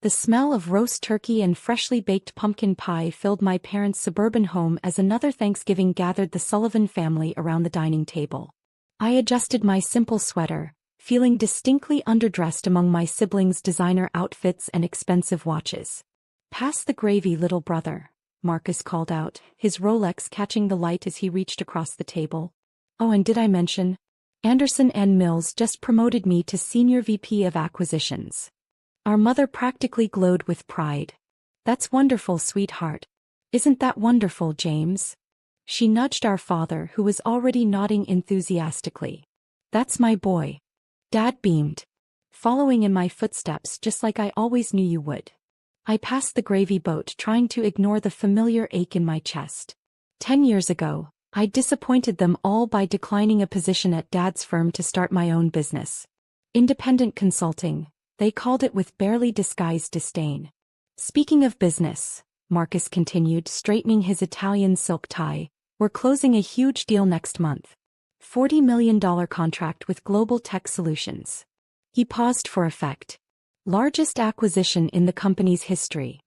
The smell of roast turkey and freshly baked pumpkin pie filled my parents' suburban home as another Thanksgiving gathered the Sullivan family around the dining table. I adjusted my simple sweater, feeling distinctly underdressed among my siblings' designer outfits and expensive watches. "Pass the gravy, little brother," Marcus called out, his Rolex catching the light as he reached across the table. "Oh, and did I mention? Anderson and Mills just promoted me to Senior VP of Acquisitions." Our mother practically glowed with pride. "That's wonderful, sweetheart. Isn't that wonderful, James?" She nudged our father, who was already nodding enthusiastically. "That's my boy." Dad beamed, following in my footsteps just like I always knew you would. I passed the gravy boat, trying to ignore the familiar ache in my chest. 10 years ago, I disappointed them all by declining a position at Dad's firm to start my own business. Independent consulting, they called it with barely disguised disdain. "Speaking of business," Marcus continued, straightening his Italian silk tie, "we're closing a huge deal next month. $40 million contract with Global Tech Solutions." He paused for effect. "Largest acquisition in the company's history."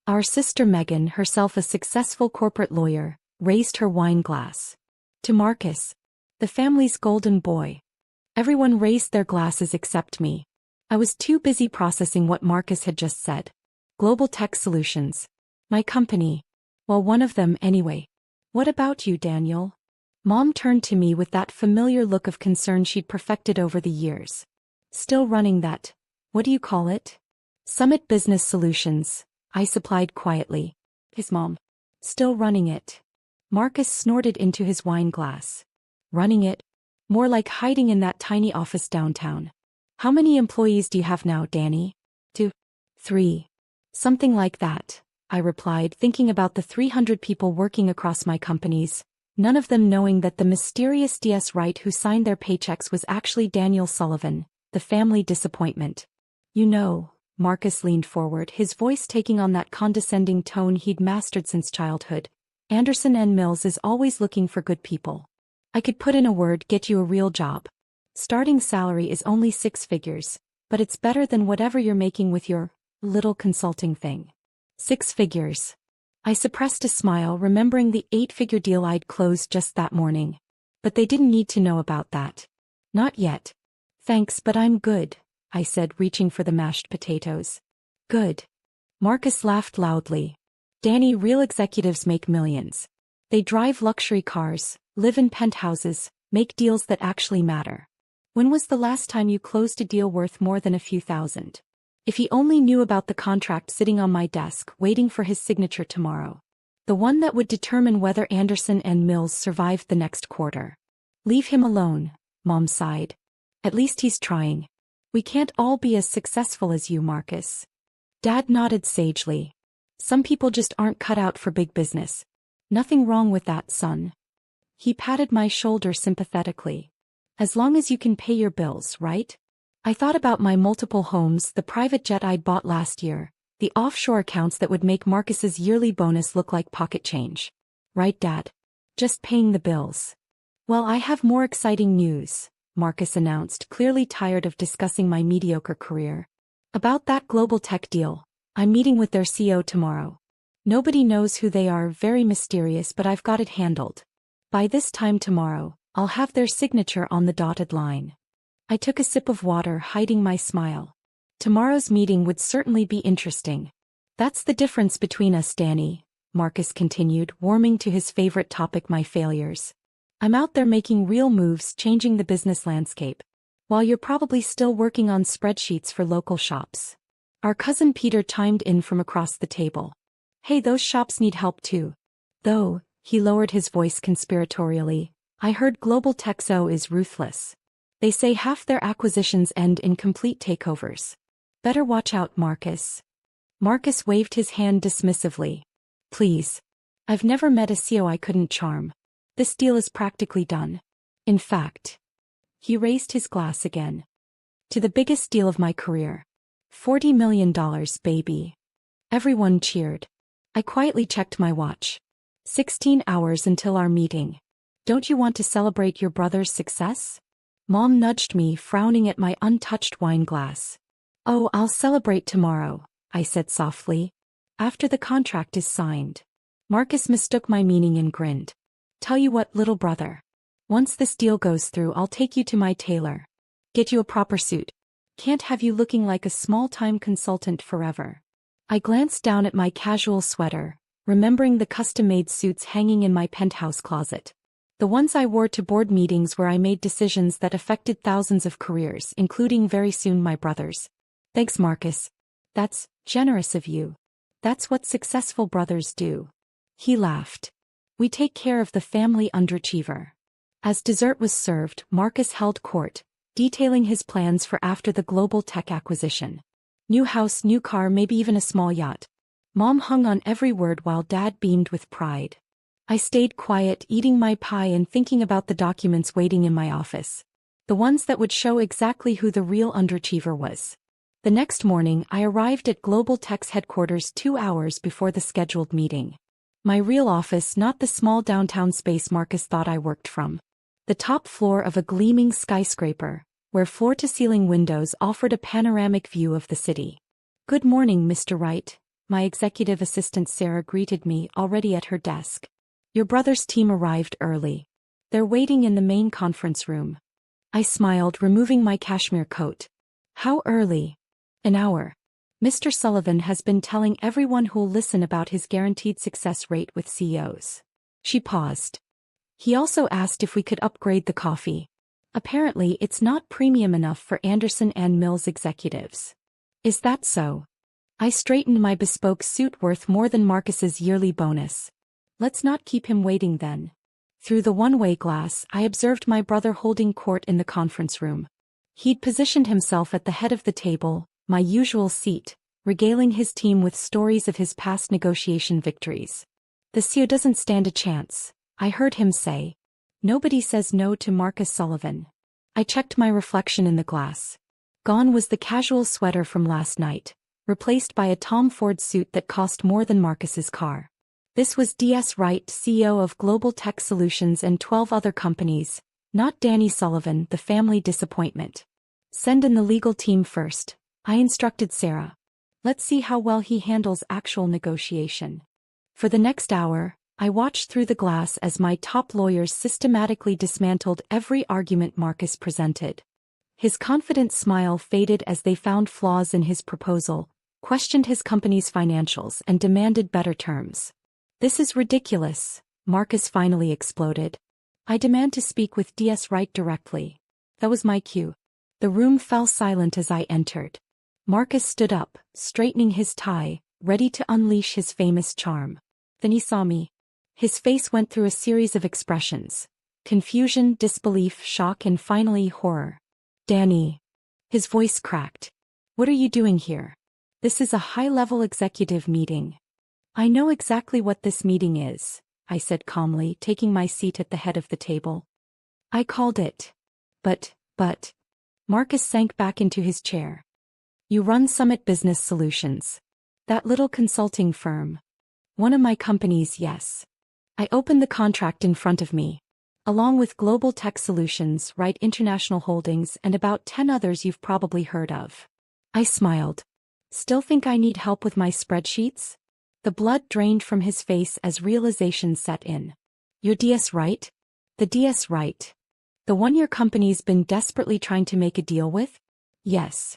Our sister Megan, herself a successful corporate lawyer, raised her wine glass. To Marcus, the family's golden boy. Everyone raised their glasses except me. I was too busy processing what Marcus had just said. Global Tech Solutions. My company. Well, one of them anyway. "What about you, Daniel?" Mom turned to me with that familiar look of concern she'd perfected over the years. "Still running that, what do you call it?" "Summit Business Solutions," I supplied quietly. His mom. "Still running it." Marcus snorted into his wine glass. "Running it? More like hiding in that tiny office downtown." "How many employees do you have now, Danny?" 2. 3. "Something like that," I replied, thinking about the 300 people working across my companies, none of them knowing that the mysterious DS Wright who signed their paychecks was actually Daniel Sullivan, the family disappointment. "You know," Marcus leaned forward, his voice taking on that condescending tone he'd mastered since childhood, "Anderson and Mills is always looking for good people. I could put in a word, get you a real job. Starting salary is only 6 figures, but it's better than whatever you're making with your little consulting thing." 6 figures. I suppressed a smile, remembering the 8-figure deal I'd closed just that morning. But they didn't need to know about that. "Not yet." "Thanks, but I'm good," I said, reaching for the mashed potatoes. "Good." Marcus laughed loudly. "Danny, real executives make millions. They drive luxury cars, live in penthouses, make deals that actually matter. When was the last time you closed a deal worth more than a few thousand?" If he only knew about the contract sitting on my desk waiting for his signature tomorrow. The one that would determine whether Anderson and Mills survived the next quarter. "Leave him alone," Mom sighed. "At least he's trying. We can't all be as successful as you, Marcus." Dad nodded sagely. "Some people just aren't cut out for big business. Nothing wrong with that, son." He patted my shoulder sympathetically. "As long as you can pay your bills, right?" I thought about my multiple homes, the private jet I'd bought last year, the offshore accounts that would make Marcus's yearly bonus look like pocket change. "Right, Dad? Just paying the bills." "Well, I have more exciting news," Marcus announced, clearly tired of discussing my mediocre career. "About that global tech deal. I'm meeting with their CEO tomorrow. Nobody knows who they are, very mysterious, but I've got it handled. By this time tomorrow, I'll have their signature on the dotted line." I took a sip of water, hiding my smile. Tomorrow's meeting would certainly be interesting. "That's the difference between us, Danny," Marcus continued, warming to his favorite topic, my failures. "I'm out there making real moves, changing the business landscape, while you're probably still working on spreadsheets for local shops." Our cousin Peter chimed in from across the table. "Hey, those shops need help too. Though," he lowered his voice conspiratorially, "I heard Global Texo is ruthless. They say half their acquisitions end in complete takeovers. Better watch out, Marcus." Marcus waved his hand dismissively. "Please. I've never met a CEO I couldn't charm. This deal is practically done. In fact." He raised his glass again. "To the biggest deal of my career. $40 million, baby." Everyone cheered. I quietly checked my watch. 16 hours until our meeting. "Don't you want to celebrate your brother's success?" Mom nudged me, frowning at my untouched wine glass. "Oh, I'll celebrate tomorrow," I said softly. After the contract is signed. Marcus mistook my meaning and grinned. Tell you what, little brother. Once this deal goes through, I'll take you to my tailor. Get you a proper suit. Can't have you looking like a small-time consultant forever. I glanced down at my casual sweater, remembering the custom-made suits hanging in my penthouse closet. The ones I wore to board meetings where I made decisions that affected thousands of careers, including very soon my brother's. Thanks, Marcus. That's generous of you. That's what successful brothers do. He laughed. We take care of the family underachiever. As dessert was served, Marcus held court, detailing his plans for after the global tech acquisition. New house, new car, maybe even a small yacht. Mom hung on every word while Dad beamed with pride. I stayed quiet, eating my pie and thinking about the documents waiting in my office. The ones that would show exactly who the real underachiever was. The next morning, I arrived at Global Tech's headquarters 2 hours before the scheduled meeting. My real office, not the small downtown space Marcus thought I worked from. The top floor of a gleaming skyscraper, where floor-to-ceiling windows offered a panoramic view of the city. Good morning, Mr. Wright. My executive assistant Sarah greeted me, already at her desk. Your brother's team arrived early. They're waiting in the main conference room. I smiled, removing my cashmere coat. How early? An hour. Mr. Sullivan has been telling everyone who'll listen about his guaranteed success rate with CEOs. She paused. He also asked if we could upgrade the coffee. Apparently, it's not premium enough for Anderson and Mills executives. Is that so? I straightened my bespoke suit, worth more than Marcus's yearly bonus. Let's not keep him waiting then. Through the one-way glass, I observed my brother holding court in the conference room. He'd positioned himself at the head of the table, my usual seat, regaling his team with stories of his past negotiation victories. The CEO doesn't stand a chance, I heard him say. Nobody says no to Marcus Sullivan. I checked my reflection in the glass. Gone was the casual sweater from last night, replaced by a Tom Ford suit that cost more than Marcus's car. This was D.S. Wright, CEO of Global Tech Solutions and 12 other companies, not Danny Sullivan, the family disappointment. Send in the legal team first, I instructed Sarah. Let's see how well he handles actual negotiation. For the next hour, I watched through the glass as my top lawyers systematically dismantled every argument Marcus presented. His confident smile faded as they found flaws in his proposal, questioned his company's financials, and demanded better terms. This is ridiculous, Marcus finally exploded. I demand to speak with D.S. Wright directly. That was my cue. The room fell silent as I entered. Marcus stood up, straightening his tie, ready to unleash his famous charm. Then he saw me. His face went through a series of expressions. Confusion, disbelief, shock, and finally horror. Danny. His voice cracked. What are you doing here? This is a high-level executive meeting. I know exactly what this meeting is, I said calmly, taking my seat at the head of the table. I called it. But. Marcus sank back into his chair. You run Summit Business Solutions. That little consulting firm. One of my companies, yes. I opened the contract in front of me. Along with Global Tech Solutions, Wright International Holdings, and about 10 others you've probably heard of. I smiled. Still think I need help with my spreadsheets? The blood drained from his face as realization set in. You're D.S. Wright? The D.S. Wright. The one your company's been desperately trying to make a deal with? Yes.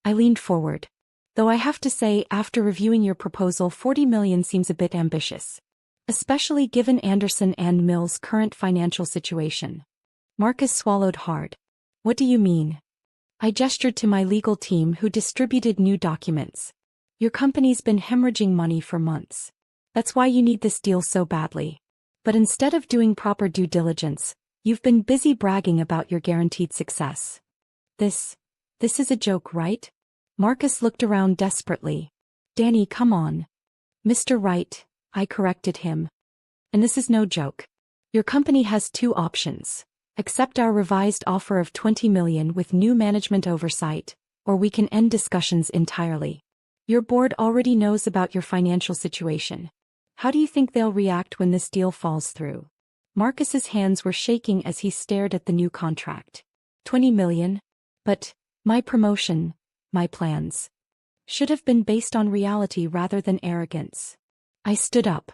I leaned forward. Though I have to say, after reviewing your proposal, $40 million seems a bit ambitious. Especially given Anderson and Mills' current financial situation. Marcus swallowed hard. What do you mean? I gestured to my legal team who distributed new documents. Your company's been hemorrhaging money for months. That's why you need this deal so badly. But instead of doing proper due diligence, you've been busy bragging about your guaranteed success. This is a joke, right? Marcus looked around desperately. Danny, come on. Mr. Wright, I corrected him. And this is no joke. Your company has 2 options. Accept our revised offer of $20 million with new management oversight, or we can end discussions entirely. Your board already knows about your financial situation. How do you think they'll react when this deal falls through? Marcus's hands were shaking as he stared at the new contract. $20 million? But my promotion, my plans. should have been based on reality rather than arrogance. I stood up.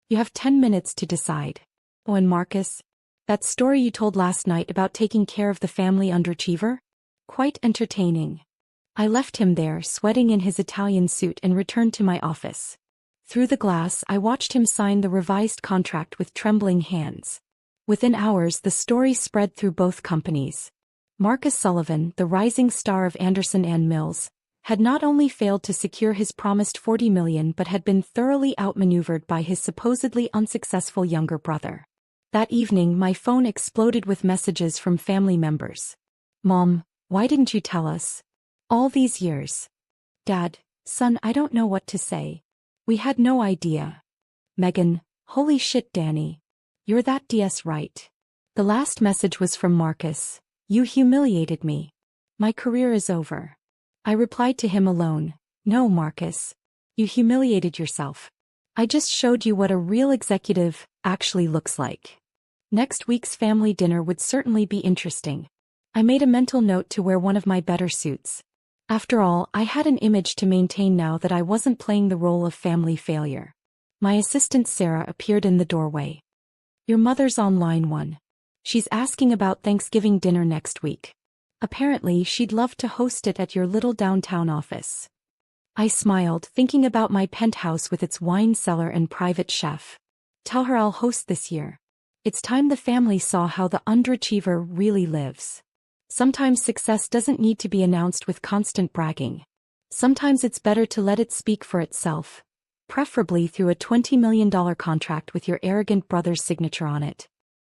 You have 10 minutes to decide. Oh, and Marcus? That story you told last night about taking care of the family underachiever? Quite entertaining. I left him there, sweating in his Italian suit, and returned to my office. Through the glass, I watched him sign the revised contract with trembling hands. Within hours, the story spread through both companies. Marcus Sullivan, the rising star of Anderson and Mills, had not only failed to secure his promised $40 million but had been thoroughly outmaneuvered by his supposedly unsuccessful younger brother. That evening, my phone exploded with messages from family members. Mom, why didn't you tell us? All these years. Dad, son, I don't know what to say. We had no idea. Megan, holy shit, Danny. You're that DS right. The last message was from Marcus. You humiliated me. My career is over. I replied to him alone. No, Marcus. You humiliated yourself. I just showed you what a real executive actually looks like. Next week's family dinner would certainly be interesting. I made a mental note to wear one of my better suits. After all, I had an image to maintain now that I wasn't playing the role of family failure. My assistant Sarah appeared in the doorway. Your mother's on line 1. She's asking about Thanksgiving dinner next week. Apparently, she'd love to host it at your little downtown office. I smiled, thinking about my penthouse with its wine cellar and private chef. Tell her I'll host this year. It's time the family saw how the underachiever really lives. Sometimes success doesn't need to be announced with constant bragging. Sometimes it's better to let it speak for itself, preferably through a $20 million contract with your arrogant brother's signature on it.